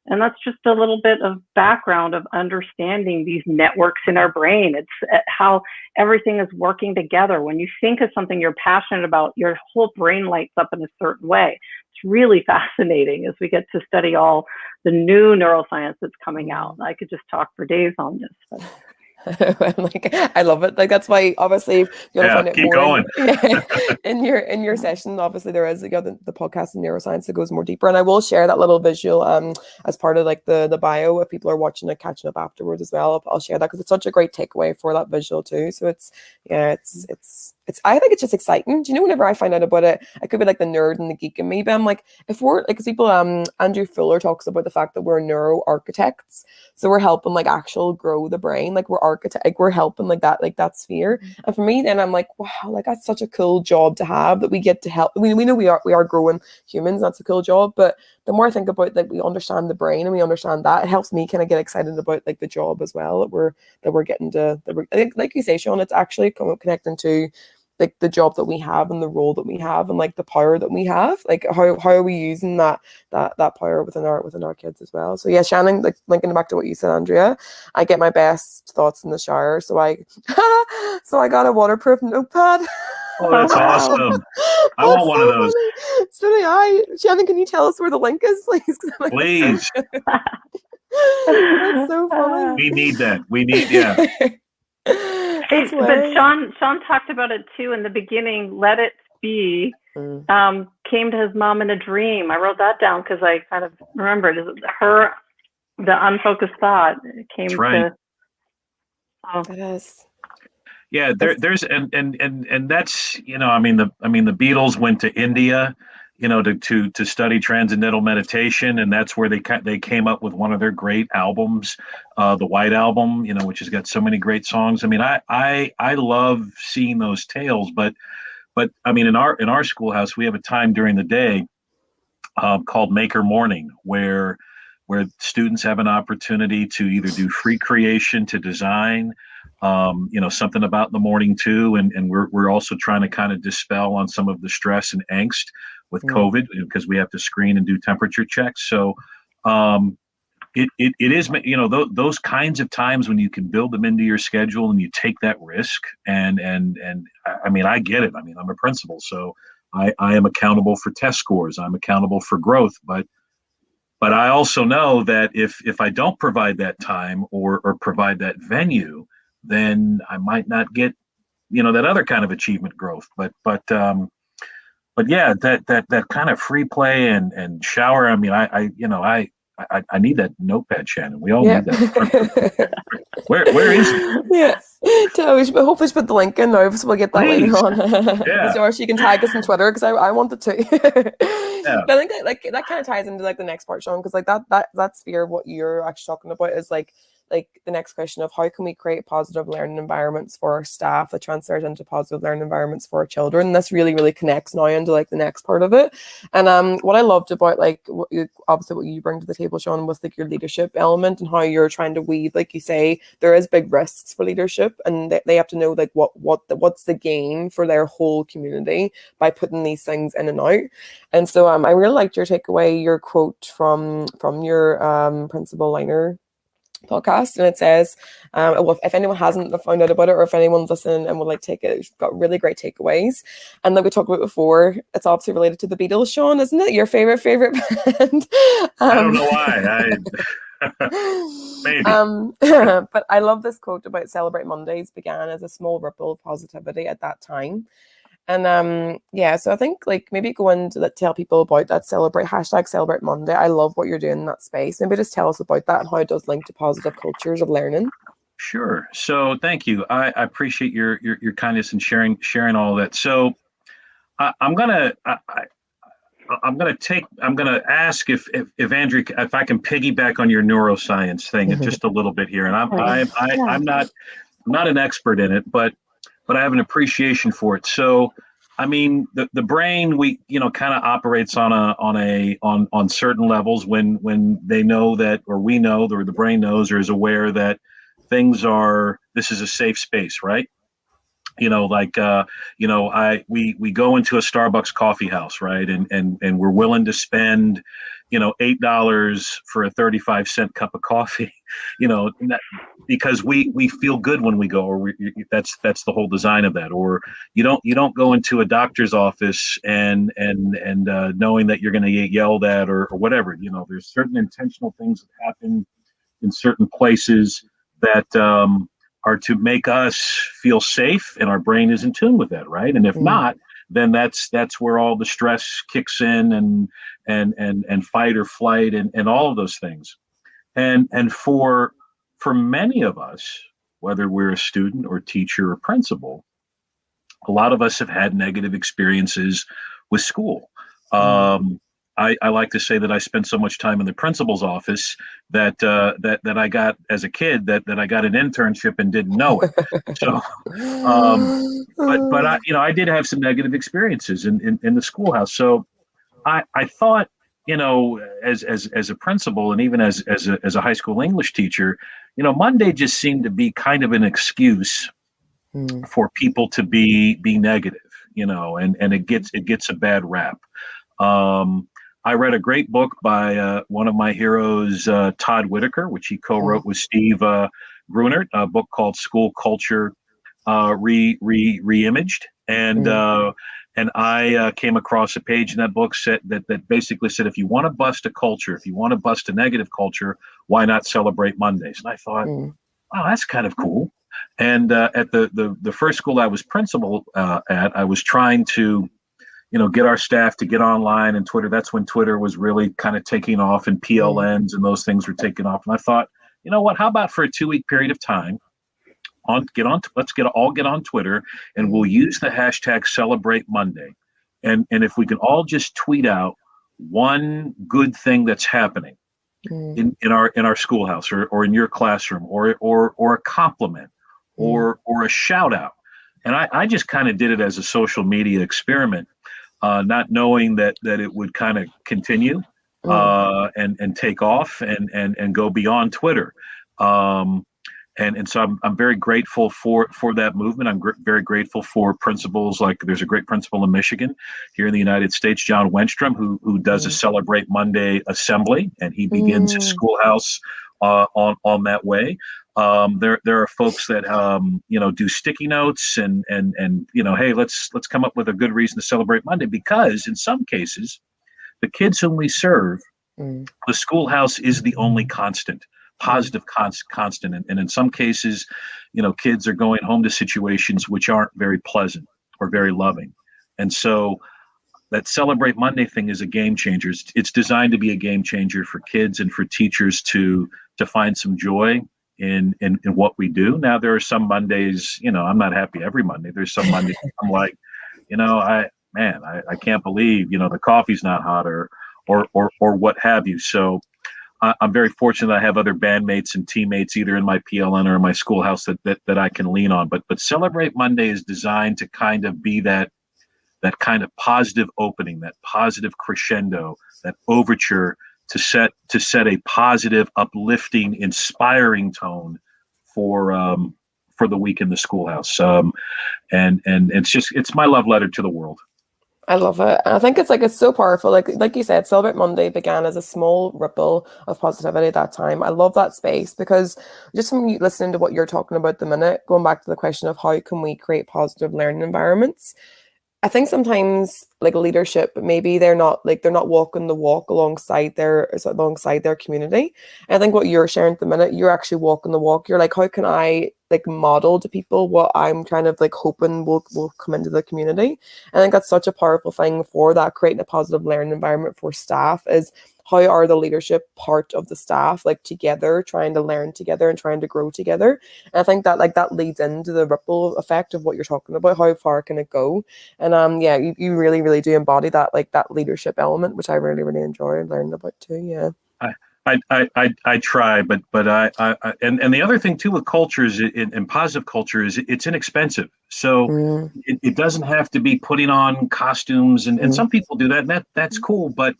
And that's just a little bit of background of understanding these networks in our brain. It's how everything is working together. When you think of something you're passionate about, your whole brain lights up in a certain way. It's really fascinating as we get to study all the new neuroscience that's coming out. I could just talk for days on this. But. I love it. Like, that's why obviously you want to find out keep more going. in your session. Obviously there is the podcast in neuroscience that goes more deeper, and I will share that little visual as part of like the bio if people are watching it, catching up afterwards as well. I'll share that because it's such a great takeaway for that visual too. So it's I think it's just exciting. Do you know, whenever I find out about it, I could be like the nerd and the geek in me, but I'm like, if we're like, because people Andrew Fuller talks about the fact that we're neuro architects, so we're helping like actual grow the brain, like we're helping like that sphere. And for me then I'm like, wow, like that's such a cool job to have, that we get to help. We know we are growing humans, that's a cool job, but the more I think about like we understand the brain and we understand that, it helps me kind of get excited about like the job as well that we're getting to. I think, like you say, Sean, it's actually connecting to like the job that we have and the role that we have and like the power that we have, like how are we using that power within our kids as well. So yeah, Shannon, like linking back to what you said, Andrea, I get my best thoughts in the shower, so I got a waterproof notepad. Oh, that's awesome. I want one of those. Funny. So do I. Shannon, can you tell us where the link is, please? Like, please. That's so funny. We need that. Yeah. But Sean talked about it too in the beginning. Let it be. Came to his mom in a dream. I wrote that down because I kind of remembered the unfocused thought came to. It is. Yeah, there's and that's, you know, I mean the Beatles went to India, you know, to study transcendental meditation, and that's where they came up with one of their great albums, the White Album, you know, which has got so many great songs. I mean, I love seeing those tales, but I mean, in our schoolhouse, we have a time during the day called Maker Morning, where students have an opportunity to either do free creation, to design, you know, something about in the morning too, and we're also trying to kind of dispel on some of the stress and angst with COVID, because we have to screen and do temperature checks. So it is, you know, those kinds of times when you can build them into your schedule and you take that risk, and I mean, I get it. I mean, I'm a principal, so I am accountable for test scores. I'm accountable for growth, but I also know that if I don't provide that time or provide that venue, then I might not get, you know, that other kind of achievement growth. But yeah, that kind of free play and shower. I mean, I need that notepad, Shannon. We all need that. Where is it? Yeah, hopefully put the link in now, so we'll get that later on. Yeah. So, or she can tag us on Twitter, because I wanted to. Yeah. But I think that kind of ties into like the next part, Sean, because like that sphere of what you're actually talking about is like the next question of how can we create positive learning environments for our staff that transfers into positive learning environments for our children. And this really connects now into like the next part of it. And what I loved about like what you bring to the table, Sean, was like your leadership element and how you're trying to weave, like you say, there is big risks for leadership, and they have to know like what's the gain for their whole community by putting these things in and out. And so I really liked your takeaway, your quote from your principal liner podcast, and it says, well, if anyone hasn't found out about it, or if anyone's listening and would like take it, we've got really great takeaways. And like we talked about before, it's obviously related to the Beatles, Sean, isn't it? Your favorite band. I don't know why. Maybe. But I love this quote about Celebrate Mondays began as a small ripple of positivity at that time. And yeah, so I think like maybe go into tell people about that #Celebrate Monday. I love what you're doing in that space. Maybe just tell us about that and how it does link to positive cultures of learning. Sure. So thank you. I appreciate your kindness in sharing all that. So I'm gonna I'm gonna ask if Andrew, if I can piggyback on your neuroscience thing just a little bit here. And Yeah. I'm not an expert in it, but I have an appreciation for it. So, I mean, the brain, we, kind of operates on certain levels when they know that, or we know, or the brain knows or is aware that this is a safe space, right? Like, we go into a Starbucks coffee house, right? And we're willing to spend, $8 for a 35-cent cup of coffee, because we feel good when we go, or that's the whole design of that. Or you don't go into a doctor's office and knowing that you're going to get yelled at or whatever. There's certain intentional things that happen in certain places that are to make us feel safe, and our brain is in tune with that, right? And if not, then that's where all the stress kicks in, and fight or flight, and all of those things. And for many of us, whether we're a student or teacher or principal, a lot of us have had negative experiences with school. I like to say that I spent so much time in the principal's office that that I got, as a kid, that I got an internship and didn't know it. So, but I did have some negative experiences in the schoolhouse. So I thought, as a principal, and even as a high school English teacher, Monday just seemed to be kind of an excuse for people to be negative, and it gets a bad rap. I read a great book by one of my heroes, Todd Whitaker, which he co-wrote with Steve Grunert, a book called School Culture Reimaged. And I came across a page in that book that basically said, if you want to bust a culture, if you want to bust a negative culture, why not celebrate Mondays? And I thought, wow, that's kind of cool. And at the first school I was principal at, I was trying to get our staff to get online and Twitter. That's when Twitter was really kind of taking off, and PLNs and those things were taking off. And I thought, you know what, how about for a 2-week period of time, let's all get on Twitter, and we'll use the hashtag Celebrate Monday. And if we can all just tweet out one good thing that's happening in our schoolhouse, or in your classroom, or a compliment, or a shout out. And I just kind of did it as a social media experiment, not knowing that it would kind of continue and take off and go beyond Twitter. And so I'm very grateful for that movement. I'm very grateful for principals. Like, there's a great principal in Michigan here in the United States, John Wenstrom, who does a Celebrate Monday assembly, and he begins his schoolhouse on that way. There are folks that do sticky notes and hey, let's come up with a good reason to celebrate Monday, because in some cases, the kids whom we serve, the schoolhouse is the only positive constant, and in some cases, kids are going home to situations which aren't very pleasant or very loving. And so that Celebrate Monday thing is a game changer. It's designed to be a game changer for kids and for teachers to find some joy in what we do. Now, there are some Mondays, I'm not happy every Monday. There's some Mondays I'm like, I can't believe, the coffee's not hot, or what have you. So I'm very fortunate that I have other bandmates and teammates, either in my PLN or in my schoolhouse, that I can lean on. But Celebrate Monday is designed to kind of be that kind of positive opening, that positive crescendo, that overture to set a positive, uplifting, inspiring tone for the week in the schoolhouse. And it's my love letter to the world. I love it. And I think it's so powerful. Like you said, Celebrate Monday began as a small ripple of positivity at that time. I love that space, because just from you listening to what you're talking about the minute, going back to the question of how can we create positive learning environments, I think sometimes, like, leadership, maybe they're not walking the walk alongside their community. And I think what you're sharing at the minute, you're actually walking the walk. You're like, how can I model to people what I'm kind of hoping will come into the community? And I think that's such a powerful thing for that, creating a positive learning environment for staff, is how are the leadership part of the staff like together, trying to learn together and trying to grow together. And I think that like that leads into the ripple effect of what you're talking about. How far can it go? And yeah, you really, really do embody that like that leadership element, which I really, really enjoy and learned about too. Yeah. I try, but and the other thing too with culture is in positive culture is it's inexpensive. So it doesn't have to be putting on costumes, and some people do that, and that's cool. But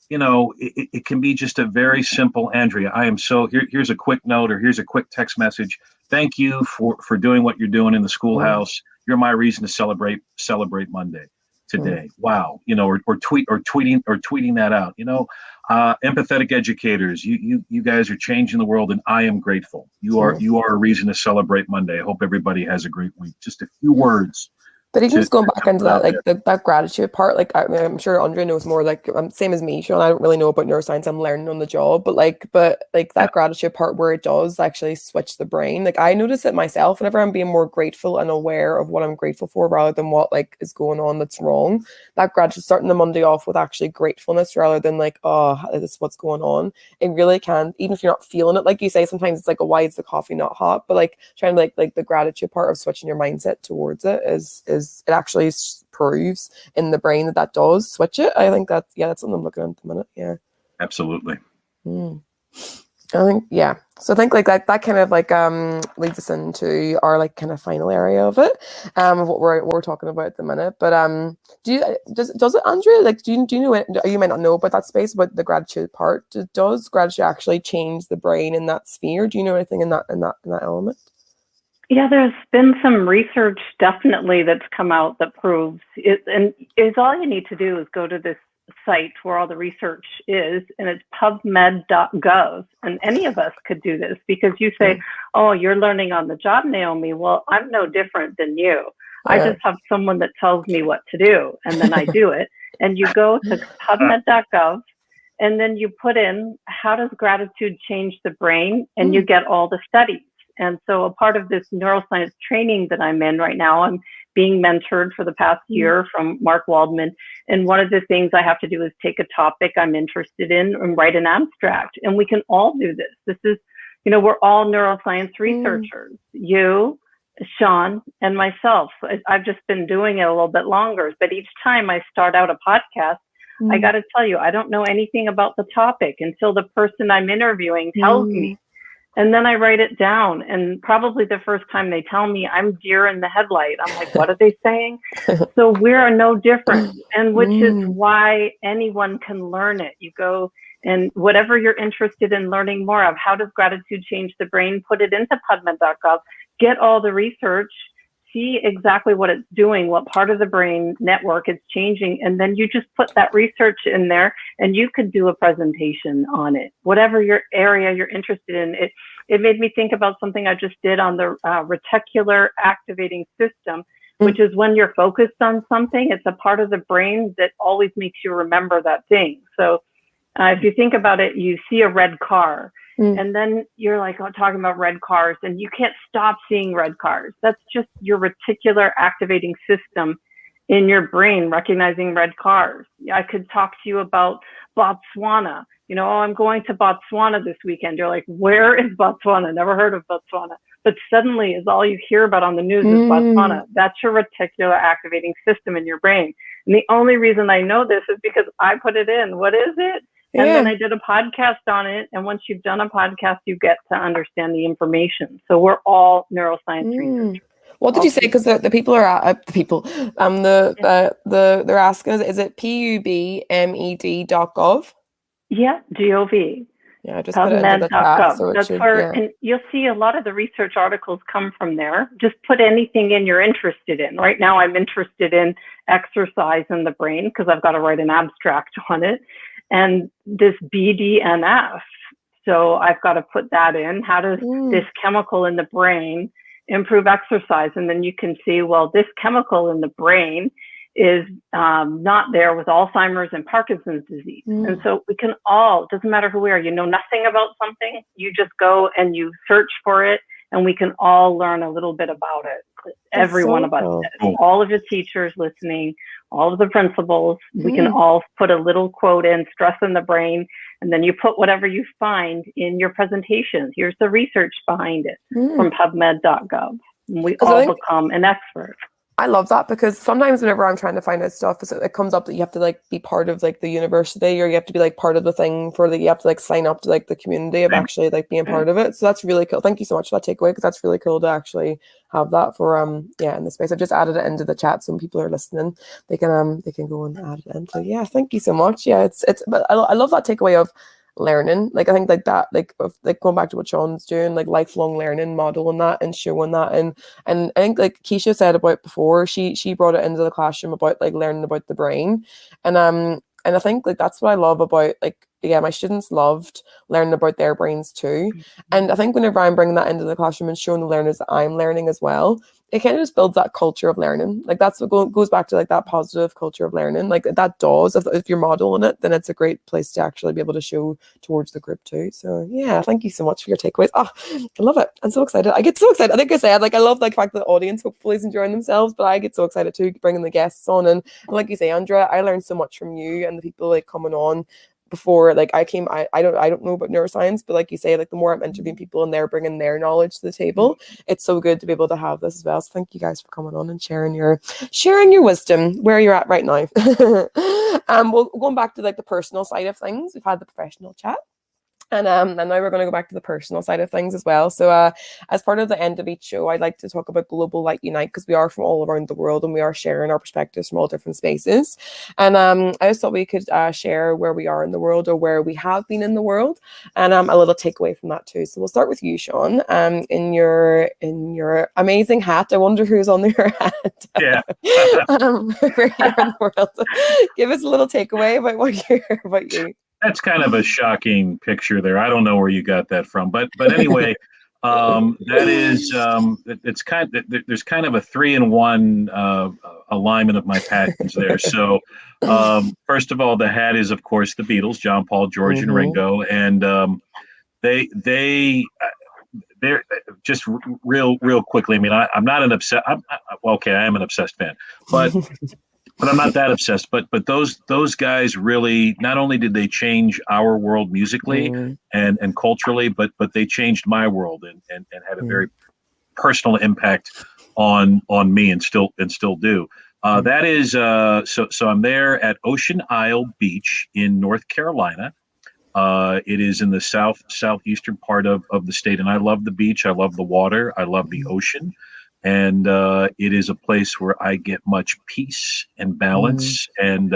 you know, it can be just a very simple, Andrea, I am so here's a quick note, or here's a quick text message. Thank you for doing what you're doing in the schoolhouse. You're my reason to celebrate Monday today. Wow. You know, or tweeting that out, you know. Empathetic educators, you guys are changing the world, and I am grateful. You are a reason to celebrate Monday. I hope everybody has a great week. Just a few words. But even just going back into that, like that gratitude part, like I'm sure Andrea knows more. Like same as me, Sean. I don't really know about neuroscience. I'm learning on the job, but that gratitude part where it does actually switch the brain. Like I notice it myself whenever I'm being more grateful and aware of what I'm grateful for, rather than what like is going on that's wrong. That gratitude, starting the Monday off with actually gratefulness rather than like, oh, this is what's going on. It really can, even if you're not feeling it, like you say, sometimes it's like, why is the coffee not hot? But like trying to like the gratitude part of switching your mindset towards it is it actually proves in the brain that does switch it. I think that's something I'm looking at the minute. Yeah, absolutely. I think so I think like that kind of like leads us into our like kind of final area of it, of what we're talking about at the minute. But does it, Andrea, like do you know it, you might not know about that space, but the gratitude part, does gratitude actually change the brain in that sphere? Do you know anything in that element? Yeah, there's been some research definitely that's come out that proves it, and is all you need to do is go to this site where all the research is, and it's pubmed.gov, and any of us could do this, because you say, oh, you're learning on the job, Naomi. Well, I'm no different than you. I just have someone that tells me what to do, and then I do it. And you go to pubmed.gov, and then you put in, how does gratitude change the brain? And you get all the studies. And so a part of this neuroscience training that I'm in right now, I'm being mentored for the past year from Mark Waldman. And one of the things I have to do is take a topic I'm interested in and write an abstract. And we can all do this. This is, you know, we're all neuroscience researchers. You, Sean, and myself. I've just been doing it a little bit longer. But each time I start out a podcast, I got to tell you, I don't know anything about the topic until the person I'm interviewing tells me. And then I write it down, and probably the first time they tell me, I'm deer in the headlight. I'm like, what are they saying? So we're no different, and which is why anyone can learn it. You go, and whatever you're interested in learning more of, how does gratitude change the brain? Put it into pubmed.gov, get all the research, see exactly what it's doing, what part of the brain network it's changing, and then you just put that research in there, and you could do a presentation on it. Whatever your area you're interested in, it made me think about something I just did on the reticular activating system, which is when you're focused on something, it's a part of the brain that always makes you remember that thing. So if you think about it, you see a red car, and then you're like, talking about red cars, and you can't stop seeing red cars. That's just your reticular activating system in your brain recognizing red cars. I could talk to you about Botswana. You know, I'm going to Botswana this weekend. You're like, where is Botswana? Never heard of Botswana. But suddenly is all you hear about on the news is Botswana. That's your reticular activating system in your brain. And the only reason I know this is because I put it in. What is it? And then I did a podcast on it. And once you've done a podcast, you get to understand the information. So we're all neuroscience researchers. What did you say? Because the people are they're asking, is it pubmed.gov? Yeah, GOV. Yeah, I just put it into the chat. So that's where, and you'll see a lot of the research articles come from there. Just put anything in you're interested in. Right now, I'm interested in exercise in the brain because I've got to write an abstract on it. And this BDNF, so I've got to put that in. How does this chemical in the brain improve exercise? And then you can see, well, this chemical in the brain is not there with Alzheimer's and Parkinson's disease. And so we can all, doesn't matter who we are, you know nothing about something, you just go and you search for it, and we can all learn a little bit about it. every one of us, all of the teachers listening, all of the principals, we can all put a little quote in, stress in the brain, and then you put whatever you find in your presentation. Here's the research behind it from PubMed.gov. And we all become an expert. I love that, because sometimes whenever I'm trying to find out stuff, it comes up that you have to like be part of like the university, or you have to be like part of the thing for you have to like sign up to like the community of actually like being part of it. So that's really cool. Thank you so much for that takeaway, because that's really cool to actually have that for in the space. I've just added it into the chat, so when people are listening, they can go and add it in. So yeah, thank you so much. Yeah, it's but I love that takeaway of learning. Like I think like that, like going back to what Sean's doing, like lifelong learning, modeling that and showing that, and I think like Keisha said about before, she brought it into the classroom about like learning about the brain, and I think like that's what I love about like, yeah, my students loved learning about their brains too. And I think whenever I'm bringing that into the classroom and showing the learners that I'm learning as well, it kind of just builds that culture of learning. Like that's what goes back to like that positive culture of learning. Like that does, if you're modeling it, then it's a great place to actually be able to show towards the group too. So yeah, thank you so much for your takeaways. Oh, I love it. I'm so excited. I get so excited. I think I said, like, I love like the fact that the audience hopefully is enjoying themselves, but I get so excited too, bringing the guests on. And like you say, Andrea, I learned so much from you and the people like coming on before. Like I don't know about neuroscience, but like you say, like the more I'm interviewing people and they're bringing their knowledge to the table, it's so good to be able to have this as well. So thank you guys for coming on and sharing your wisdom where you're at right now. Well, going back to like the personal side of things, we've had the professional chat. And now we're going to go back to the personal side of things as well. So as part of the end of each show, I'd like to talk about Global Light Unite, because we are from all around the world and we are sharing our perspectives from all different spaces. And I just thought we could share where we are in the world, or where we have been in the world, and a little takeaway from that too. So we'll start with you, Sean. In your amazing hat. I wonder who's on your hat. Yeah. Where you're in the world. Give us a little takeaway about you. That's kind of a shocking picture there. I don't know where you got that from, but anyway, that is it's kind of, there's kind of a 3-in-1 alignment of my passions there. So first of all, the hat is of course the Beatles, John, Paul, George, and Ringo, and they're just real quickly. I mean, I'm not an obsessed. Okay, I am an obsessed fan, but. But I'm not that obsessed. But those guys really, not only did they change our world musically and culturally, but they changed my world and had a very personal impact on me and still do. That is so I'm there at Ocean Isle Beach in North Carolina. It is in the southeastern part of the state, and I love the beach. I love the water. I love the ocean. And it is a place where I get much peace and balance, and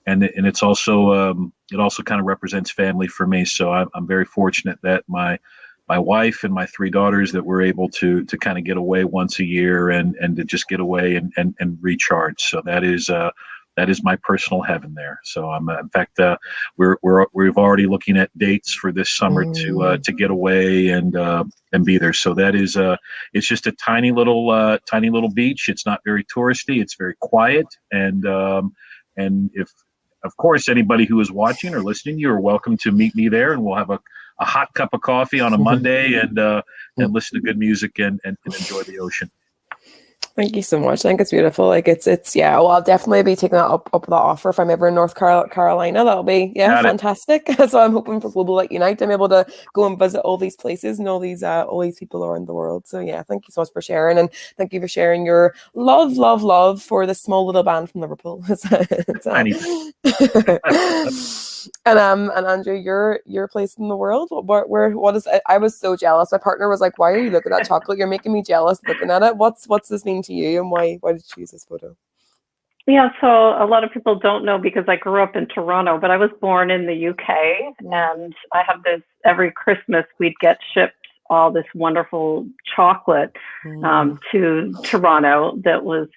it's also it also kind of represents family for me. So I'm very fortunate that my wife and my 3 daughters, that we're able to kind of get away once a year and to just get away and recharge. So that is my personal heaven there. So I'm in fact we've already looking at dates for this summer to get away and be there. So that is it's just a tiny little beach. It's not very touristy. It's very quiet, and if of course anybody who is watching or listening, you are welcome to meet me there, and we'll have a hot cup of coffee on a Monday and listen to good music and enjoy the ocean. Thank you so much. I think it's beautiful. Like it's yeah. Well, I'll definitely be taking that up that offer if I'm ever in North Carolina. That'll be fantastic. So I'm hoping for Global Light Unite, I'm able to go and visit all these places and all these people around the world. So yeah, thank you so much for sharing, and thank you for sharing your love for this small little band from Liverpool. And Andrew, your place in the world, what is it? I was so jealous. My partner was like, "Why are you looking at that chocolate? You're making me jealous looking at it. What's this mean to you, and why did you choose this photo?" Yeah, so a lot of people don't know because I grew up in Toronto, but I was born in the UK, and I have this, every Christmas we'd get shipped all this wonderful chocolate to Toronto that was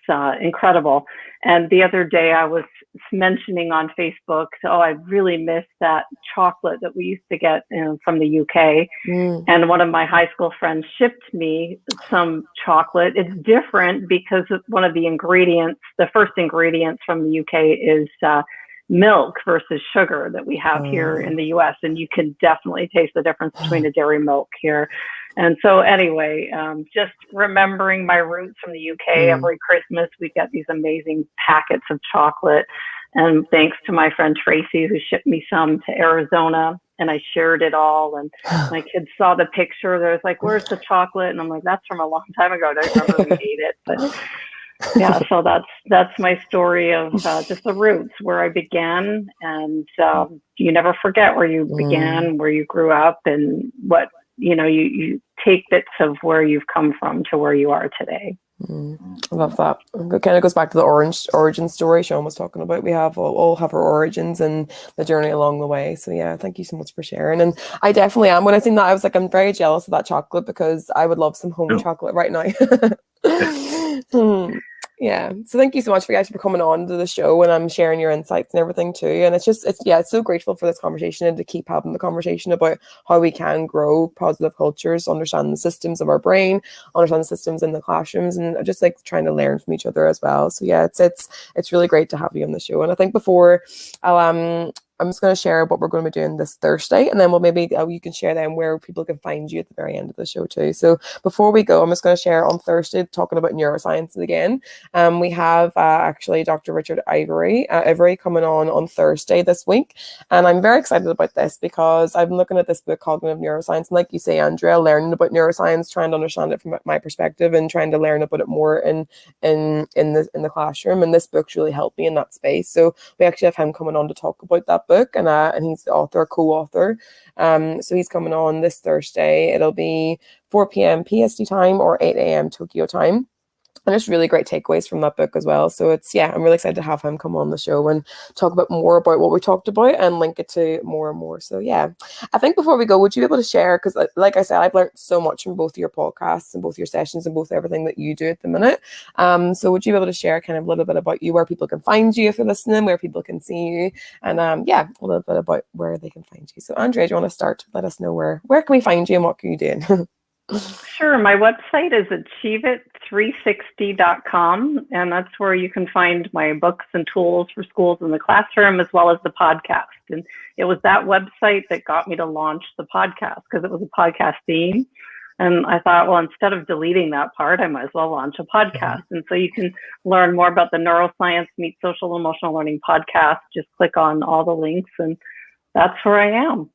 incredible. And the other day I was mentioning on Facebook, I really miss that chocolate that we used to get from the UK. And one of my high school friends shipped me some chocolate. It's different because one of the ingredients, the first ingredients from the UK is milk versus sugar that we have here in the US. And you can definitely taste the difference between the dairy milk here. And so anyway, just remembering my roots from the UK, every Christmas we get these amazing packets of chocolate. And thanks to my friend Tracy, who shipped me some to Arizona, and I shared it all. And my kids saw the picture. They're like, "Where's the chocolate?" And I'm like, "That's from a long time ago. I don't remember we ate it." But yeah, so that's my story of just the roots, where I began. And you never forget where you began, where you grew up, and what, you take bits of where you've come from to where you are today. I love that. It kind of goes back to the origin story Sean was talking about. We have all have our origins and the journey along the way. So yeah, thank you so much for sharing. And I definitely am. When I seen that, I was like, I'm very jealous of that chocolate, because I would love some home chocolate right now. Yeah, so thank you so much for guys for coming on to the show, and I'm sharing your insights and everything too. And it's so grateful for this conversation, and to keep having the conversation about how we can grow positive cultures, understand the systems of our brain, understand the systems in the classrooms, and just like trying to learn from each other as well. So yeah, it's really great to have you on the show. And I think before I'm just going to share what we're going to be doing this Thursday, and then we'll maybe you can share then where people can find you at the very end of the show too. So before we go, I'm just going to share on Thursday, talking about neuroscience again. We have actually Dr. Richard Ivory coming on Thursday this week, and I'm very excited about this because I've been looking at this book, Cognitive Neuroscience, and like you say, Andrea, learning about neuroscience, trying to understand it from my perspective, and trying to learn about it more in the classroom. And this book's really helped me in that space. So we actually have him coming on to talk about that book, and he's the author, co-author. So he's coming on this Thursday. It'll be 4 p.m. PST time or 8 a.m. Tokyo time. And there's really great takeaways from that book as well. So I'm really excited to have him come on the show and talk about more about what we talked about and link it to more and more. So yeah, I think before we go, would you be able to share, because like I said, I've learned so much from both your podcasts and both your sessions and both everything that you do at the minute. So would you be able to share kind of a little bit about you, where people can find you if they're listening, where people can see you, and a little bit about where they can find you. So Andrea, do you want to start? Let us know where can we find you and what can you do? Sure. My website is achieveit360.com, and that's where you can find my books and tools for schools in the classroom, as well as the podcast. And it was that website that got me to launch the podcast, because it was a podcast theme. And I thought, well, instead of deleting that part, I might as well launch a podcast. And so you can learn more about the Neuroscience Meet Social Emotional Learning podcast. Just click on all the links, and that's where I am.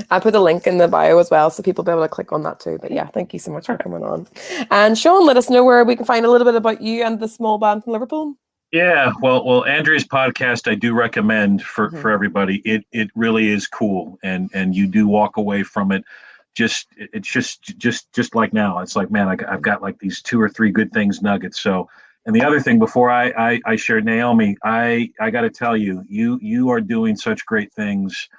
I put a link in the bio as well, so people will be able to click on that too. But yeah, thank you so much for coming on. And Sean, let us know where we can find a little bit about you and the small band from Liverpool. Yeah, well, Andrea's podcast I do recommend for everybody. It really is cool, and you do walk away from it. It's just like now. It's like, man, I've got like these 2 or 3 good things nuggets. So, and the other thing before I share, Naomi, I got to tell you, you are doing such great things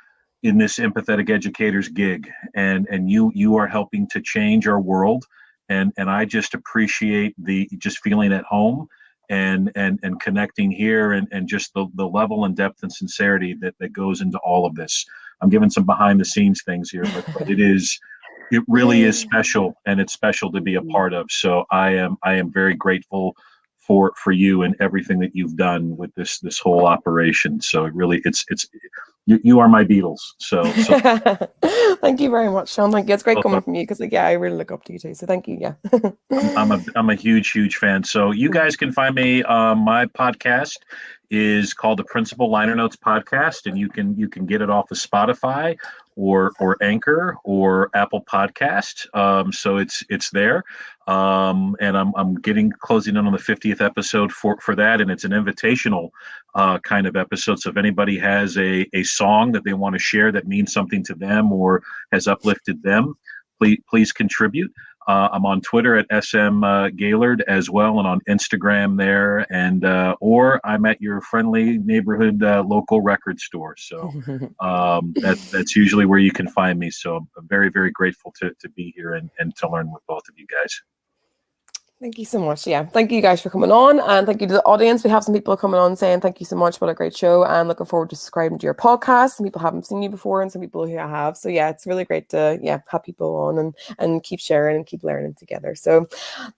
in this empathetic educators gig, and you are helping to change our world, and I just appreciate the just feeling at home and connecting here, and just the level and depth and sincerity that goes into all of this. I'm giving some behind the scenes things here, but it really is special, and it's special to be a part of. So I am very grateful for you and everything that you've done with this whole operation. So it really you are my Beatles. So. Thank you very much, Sean. Thank you. It's great coming from you, because I really look up to you too. So thank you. Yeah. I'm a huge fan. So you guys can find me. My podcast is called the Principal Liner Notes Podcast, and you can get it off of Spotify or Anchor or Apple Podcast. So it's there. And I'm closing in on the 50th episode for that, and it's an invitational kind of episode. So if anybody has a song that they want to share that means something to them or has uplifted them, please contribute. I'm on Twitter at SM Gaillard as well, and on Instagram there, and or I'm at your friendly neighborhood local record store. So that's usually where you can find me. So I'm very, very grateful to be here and to learn with both of you guys. Thank you so much. Yeah, thank you guys for coming on, and thank you to the audience. We have some people coming on saying thank you so much, what a great show, and looking forward to subscribing to your podcast. Some people haven't seen you before, and some people who have. So yeah, it's really great to have people on and keep sharing and keep learning together. So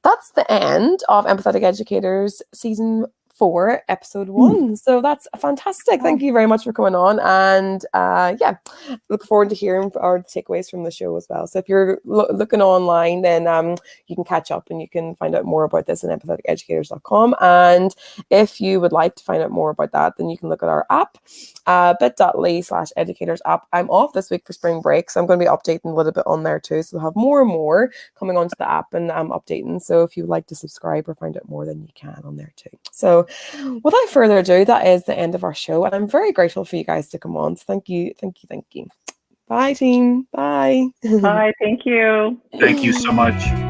that's the end of Empathetic Educators Season for episode 1. So that's fantastic. Thank you very much for coming on. And yeah, look forward to hearing our takeaways from the show as well. So if you're looking online, then you can catch up and you can find out more about this on empatheticeducators.com. And if you would like to find out more about that, then you can look at our app, bit.ly/educators app. I'm off this week for spring break, so I'm going to be updating a little bit on there too. So we'll have more and more coming onto the app, and I'm updating. So if you would like to subscribe or find out more, then you can on there too. So without further ado, that is the end of our show, and I'm very grateful for you guys to come on. So thank you. Bye, team. Bye. Bye. Thank you. Thank you so much.